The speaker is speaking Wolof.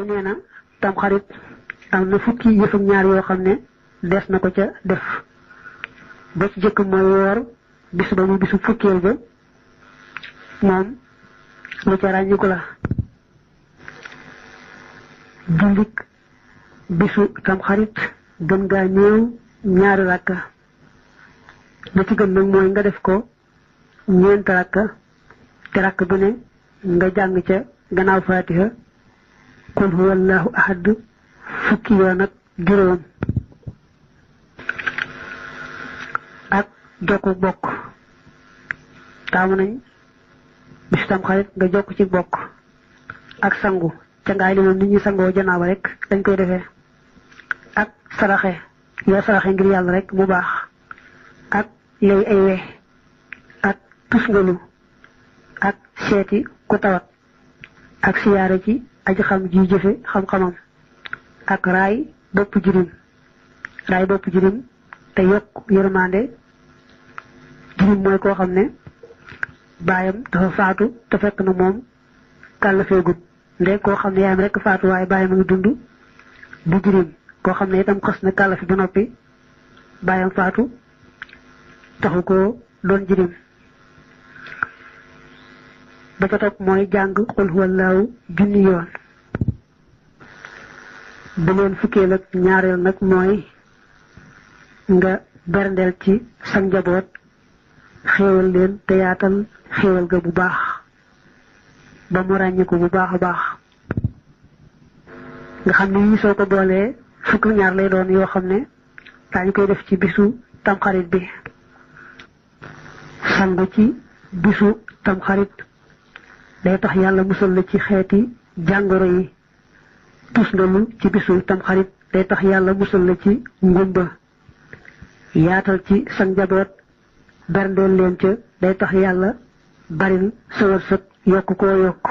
nee na tam xarit am na fukki yëfam ñaar yoo xam ne des na ko ca def ba ci jëkk mooy woor bis ba mu bisu fukkeel ba moom lu ca ràññiku la jullik bisu tam xarit gën gaa néew ñaari rakka la ci gën nag mooy nga def ko ñeent rakka te rakk bu ne nga jàng ca gannaaw faatiha qul huwallahu ahad fukki yoon ak juróom ak jokku bokk taamu nañ bis tam xarit nga jokk ci bokk ak sangu ca ngaay li moom nit ñi sangoo janaaba rek dañ koy defee ak saraxe yoo saraxe ngir yàlla rek mu baax ak lay ay we ak tusngalu ak seeti ku tawat ak siyaare ci aji xam ji jëfe xam-xamam ak raay bopp jirim te yokk yërmande jirim mooy koo xam ne baayam dafa faatu te fekk na moom kàllafeegut ndeg koo xam ne yaayam rek faatu waaye baayam a ngi dund bu jirim koo xam ne itam xës na kàllafi ba noppi baayam faatu taxu ko doon jirim ba ca topp mooy jàng qul huwallaahu junni yoon ba leen fukkeel ak ñaareel nag mooy nga berndeel ci sa njaboot xéewal leen te yaatal xéewal ga bu baax ba mu ràññiku bu baax a baax nga xam ne yii soo ko boolee fukk ñaar lay doon yoo xam ne daañu koy def ci bisu tamxarit bi sangu ci bisu tamxarit day tax yàlla musal la ci xeeti jàngoro yi tusngalu ci bisu tamxarit day tax yàlla musal la ci ngumba yaatal ci sa njaboot berndeel leen ca day tax yàlla baril sa wërsëg yokk koo yokk